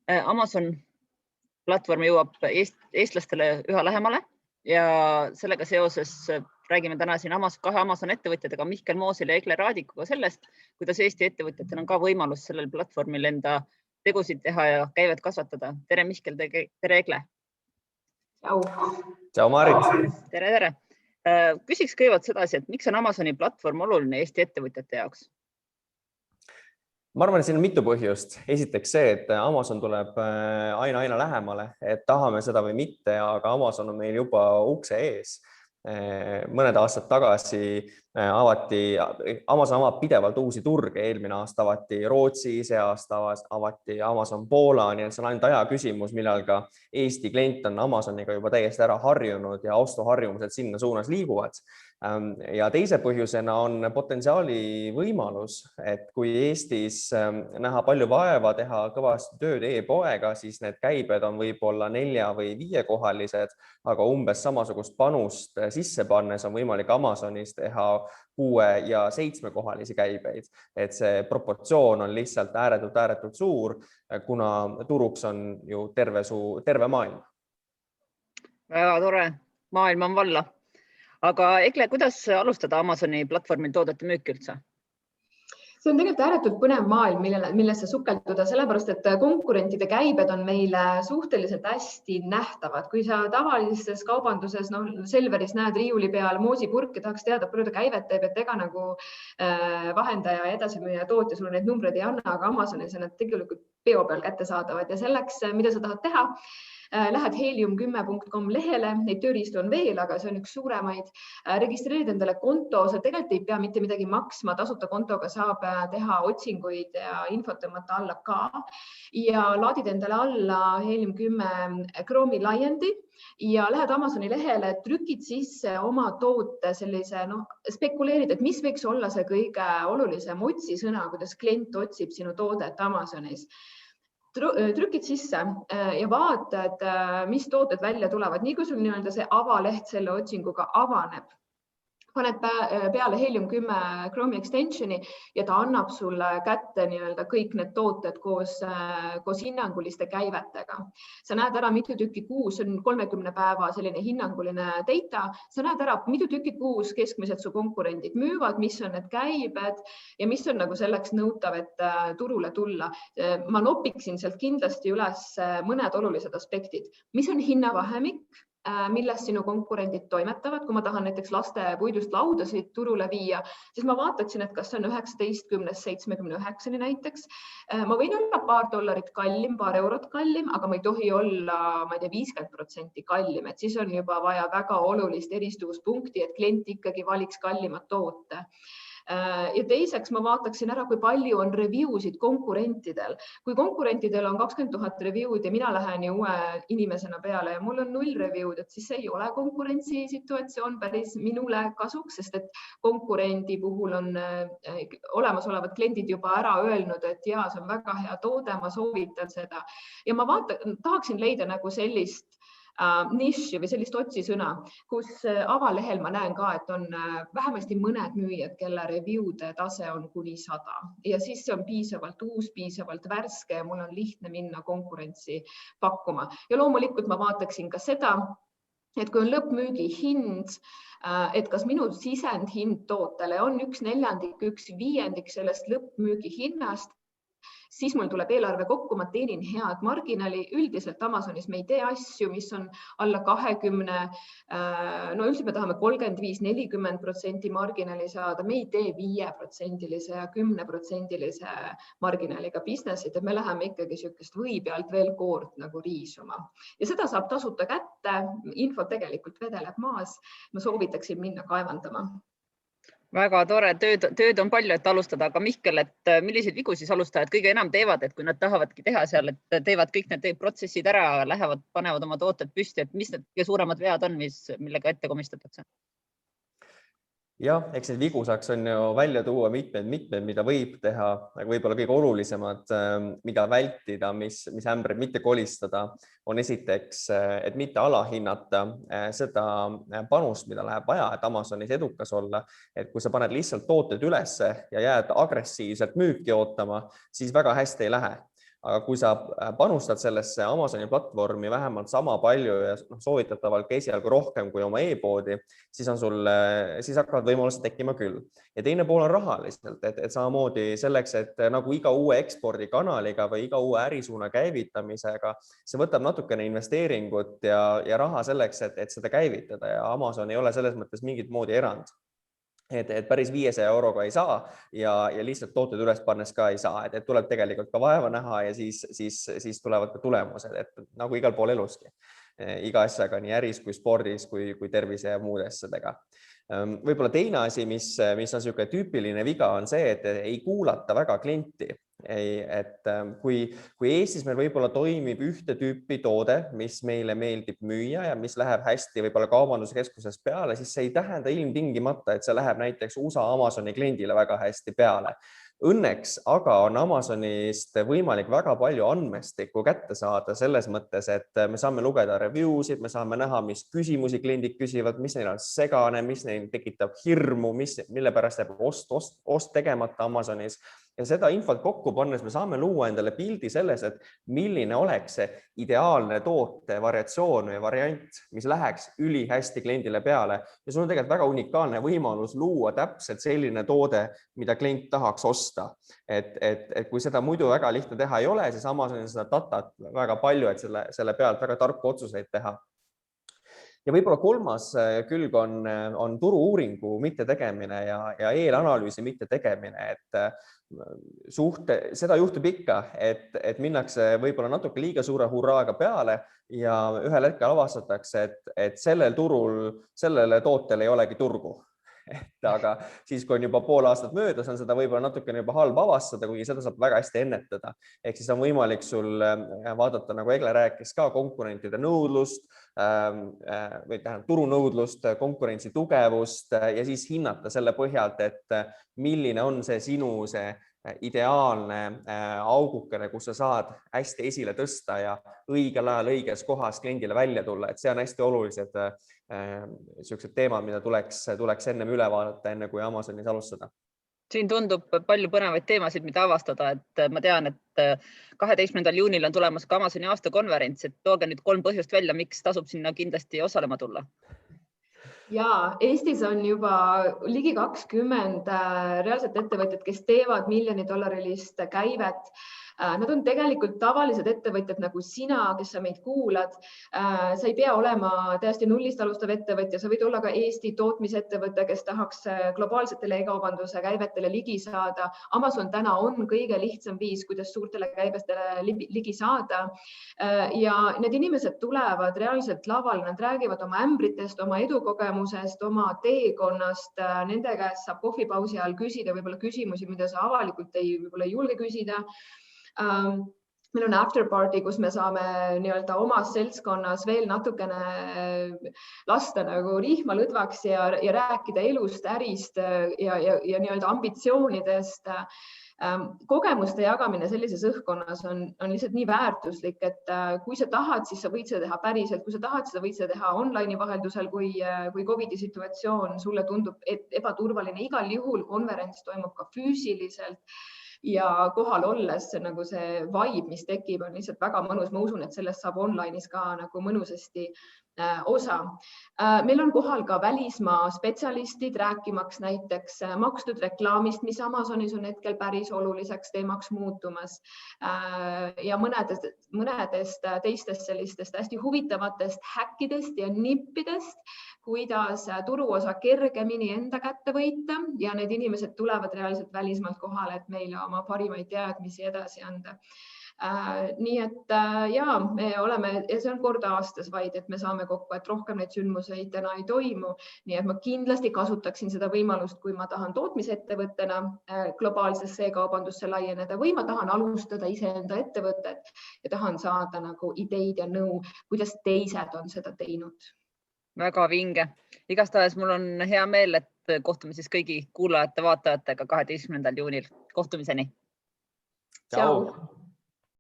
Amazon platvorm jõuab eestlastele üha lähemale ja sellega seoses räägime täna siin kahe Amazon ettevõtjatega Mihkel Moosil ja Egle Raadikuga sellest, kuidas Eesti ettevõtjatel on ka võimalus sellel platvormil enda tegusid teha ja käivet kasvatada. Tere Mihkel, tere Egle. Tšau Marit. Tere. Küsiks kõigepealt sedasi, et miks on Amazoni platvorm oluline Eesti ettevõtjate jaoks? Ma arvan, et siin on mitu põhjust. Esiteks see, et Amazon tuleb aina lähemale, et tahame seda või mitte, aga Amazon on meil juba ukse ees. Mõned aastad tagasi Amazon avab pidevalt uusi turge. Eelmine aasta avati Rootsi, see aasta avati Amazon Poola, nii et see on ainult aja küsimus, millal ka Eesti klient on Amazoniga juba täiesti ära harjunud ja ostuharjumused sinna suunas liiguvad. Ja teise põhjusena on potentsiaali võimalus, et kui Eestis näha palju vaeva, teha kõvasti tööd e-poega, siis need käibed on võib-olla 4- või 5-kohalised, aga umbes samasugust panust sisse pannes on võimalik Amazonis teha 6- ja 7-kohalisi käibeid. Et see proportsioon on lihtsalt ääretult suur, kuna turuks on ju terve maailm. Väga tore, maailm on valla. Aga Egle, kuidas alustada Amazoni platvormil toodete müüki üldse? See on tegelikult ääretult põnev maailm, millesse sukelduda, sellepärast et konkurentide käibed on meile suhteliselt hästi nähtavad. Kui sa tavalises kaubanduses, Selveris näed riiuli peal moosipurk ja tahaks teada, palju ta käivet teeb, et ega nagu vahendaja ja edasimüüja tootja sulle neid numbreid ei anna, aga Amazonis on need tegelikult peo peal kättesaadavad ja selleks, mida sa tahad teha, lähed helium10.com lehele, neid tööriistu on veel, aga see on üks suuremaid. Registreerid endale konto, sa tegelikult ei pea mitte midagi maksma, tasuta kontoga saab teha otsinguid ja infot tõmmata alla ka. Ja laadid endale alla Helium10 Chrome'i laiendi ja lähed Amazoni lehele, trükid sisse oma toote sellise, spekuleerid, et mis võiks olla see kõige olulisem otsisõna, kuidas klient otsib sinu toodet Amazonis. Trükid sisse ja vaatad, mis tooted välja tulevad. Nii kui sul see avaleht selle otsinguga avaneb, paned peale Helium10 Chrome'i extensioni ja ta annab sulle kätte kõik need tooted koos hinnanguliste käivetega. Sa näed ära, mitu tükki kuus, on 30 päeva selline hinnanguline data. Sa näed ära, mitu tükki kuus keskmiselt su konkurendid müüvad, mis on need käibed ja mis on selleks nõutav, et turule tulla. Ma nopiksin sealt kindlasti üles mõned olulised aspektid. Mis on hinnavahemik? Milles sinu konkurendid toimetavad. Kui ma tahan näiteks laste puidust laudasid turule viia, siis ma vaataksin, et kas see on 19-79 näiteks. Ma võin olla paar dollarit kallim, paar eurot kallim, aga ma ei tohi olla, 50% kallim. Et siis on juba vaja väga olulist eristuvuspunkti, et klient ikkagi valiks kallimat toote. Ja teiseks ma vaataksin ära, kui palju on reviewsid konkurentidel. Kui konkurentidel on 20 000 review'd ja mina lähen uue inimesena peale ja mul on 0 review'd, et siis ei ole konkurentsi situatsioon päris minule kasuks, sest et konkurendi puhul on olemasolevad kliendid juba ära öelnud, et jaa, see on väga hea toode, ma soovitan seda. Ja ma tahaksin leida sellist niši või sellist otsisõna, kus avalehel ma näen ka, et on vähemasti mõned müüjad, kelle review'de tase on kuni 100 ja siis see on piisavalt uus, piisavalt värske ja mul on lihtne minna konkurentsi pakkuma. Ja loomulikult ma vaataksin ka seda, et kui on lõppmüügi hind, et kas minu sisendhind tootele on 1/4, 1/5 sellest lõppmüügi hinnast, siis mul tuleb eelarve kokku, ma teenin head marginali. Üldiselt Amazonis me ei tee asju, mis on alla 20, üldiselt me tahame 35-40% marginali saada, me ei tee 5% ja 10% marginaliga businessid, et me läheme ikkagi sellist või pealt veel koort riisuma. Ja seda saab tasuta kätte, info tegelikult vedeleb maas, ma soovitaksin minna kaevandama. Väga tore, tööd on palju, et alustada, aga Mihkel, et milliseid vigu siis alustajad kõige enam teevad, et kui nad tahavadki teha seal, et teevad kõik need protsessid ära, lähevad, panevad oma tooted püsti, et mis need kõige suuremad vead on, millega ette komistatakse? Jah, eks neid vigu saaks on ju välja tuua mitmed, mida võib teha, aga võib-olla kõige olulisemad, mida vältida, mis ämbreid mitte kolistada, on esiteks, et mitte alahinnata seda panust, mida läheb vaja, et Amazonis edukas olla. Et kui sa paned lihtsalt tooted ülesse ja jääd agressiivselt müüki ootama, siis väga hästi ei lähe. aga kui sa panustad sellesse Amazoni platvormi vähemalt sama palju ja soovitatavalt ka esialgu rohkem kui oma e-poodi, siis hakkavad võimalused tekkima küll. Ja teine pool on rahaliselt, et samamoodi selleks, et nagu iga uue ekspordikanaliga või iga uue ärisuuna käivitamisega, see võtab natukene investeeringut ja raha selleks, et seda käivitada ja Amazon ei ole selles mõttes mingit moodi erand. Et päris 500 euroga ei saa ja lihtsalt tooted üles pannes ka ei saa, et tuleb tegelikult ka vaeva näha ja siis tulevad ka tulemused, et nagu igal pool eluski. Iga asjaga nii äris kui spordis kui tervise ja muude asjadega. Võib-olla teine asi, mis on selline tüüpiline viga, on see, et ei kuulata väga klienti. Kui Eestis meil võib-olla toimib ühte tüüpi toode, mis meile meeldib müüa ja mis läheb hästi võib-olla kaubanduskeskuses peale, siis see ei tähenda ilmtingimata, et see läheb näiteks USA Amazoni kliendile väga hästi peale. Õnneks aga on Amazonist võimalik väga palju andmestikku kätte saada selles mõttes, et me saame lugeda review'sid, me saame näha, mis küsimusi kliendid küsivad, mis neil on segane, mis neil tekitab hirmu, mille pärast jääb ost tegemata Amazonis. Ja seda infot kokku pannes me saame luua endale pildi selles, et milline oleks see ideaalne toote variatsioon või variant, mis läheks ülihästi kliendile peale. Ja sul on tegelikult väga unikaalne võimalus luua täpselt selline toode, mida klient tahaks osta. Et kui seda muidu väga lihtne teha ei ole, siis Amazonis seda datat väga palju, et selle pealt väga tarku otsuseid teha. Ja võib-olla kolmas külg on turu-uuringu mitte tegemine ja eelanalüüsi mitte tegemine, seda juhtub ikka, et minnakse võib-olla natuke liiga suure hurraaga peale ja ühel hetkel avastatakse, et sellel turul, sellele tootele ei olegi turgu. Aga siis, kui on juba pool aastat möödas, on seda võib-olla natukene juba halb avastada, kuigi seda saab väga hästi ennetada. Ehk siis on võimalik sul vaadata, nagu Egle rääkis ka, konkurentide nõudlust, või turunõudlust, konkurentsi tugevust ja siis hinnata selle põhjalt, et milline on see sinu ideaalne augukene, kus sa saad hästi esile tõsta ja õigel ajal õiges kohas kliendile välja tulla. Et see on hästi olulised sellised teemad, mida tuleks ennem üle vaadata, enne kui Amazonis alustada. Siin tundub palju põnevaid teemasid, mida avastada, et ma tean, et 12. juunil on tulemas ka Amazoni aastakonverents, et tooge nüüd 3 põhjust välja, miks tasub sinna kindlasti osalema tulla. Ja Eestis on juba ligi 20 reaalset ettevõtjad, kes teevad $1 000 käivet. Nad on tegelikult tavalised ettevõtjad nagu sina, kes sa meid kuulad. Sa ei pea olema täiesti nullist alustav ettevõtja, sa võid olla ka Eesti tootmisettevõte, kes tahaks globaalsetele e-kaubanduse käivetele ligi saada. Amazon täna on kõige lihtsam viis, kuidas suurtele käibestele ligi saada. Ja need inimesed tulevad reaalselt laval, nad räägivad oma ämbritest, oma edukogemusest, oma teekonnast. Nende käest saab kohvipausi ajal küsida võib-olla küsimusi, mida sa avalikult ei julge küsida. Meil on afterparty, kus me saame omas seltskonnas veel natukene lasta nagu rihma lõdvaks ja rääkida elust, ärist ja ambitsioonidest. Kogemuste jagamine sellises õhkkonnas on lihtsalt nii väärtuslik, et kui sa tahad, siis sa võid seda teha päriselt. Kui sa tahad, sa võid seda teha online'i vaheldusel, kui COVID-i situatsioon sulle tundub ebaturvaline. Igal juhul konverents toimub ka füüsiliselt. Ja kohal olles nagu see vibe, mis tekib, on lihtsalt väga mõnus. Ma usun, et sellest saab online'is ka nagu mõnusasti osa. Meil on kohal ka välismaa spetsialistid rääkimaks näiteks makstud reklaamist, mis Amazonis on hetkel päris oluliseks teemaks muutumas. Ja mõnedest teistest sellistest hästi huvitavatest häkkidest ja nippidest, kuidas turuosa kergemini enda kätte võita ja need inimesed tulevad reaalselt välismaalt kohale, et meile oma parimaid teadmisi edasi anda. Nii et me oleme, ja see on kord aastas vaid, et me saame kokku, et rohkem neid sündmuseid täna ei toimu. Nii et ma kindlasti kasutaksin seda võimalust, kui ma tahan tootmisettevõttena globaalsesse e-kaubandusse laieneda või ma tahan alustada iseenda ettevõtet ja tahan saada nagu ideid ja nõu, kuidas teised on seda teinud. Väga vinge. Igastahes mul on hea meel, et kohtume siis kõigi kuulajate, vaatajatega 12. juunil. Kohtumiseni. Ciao.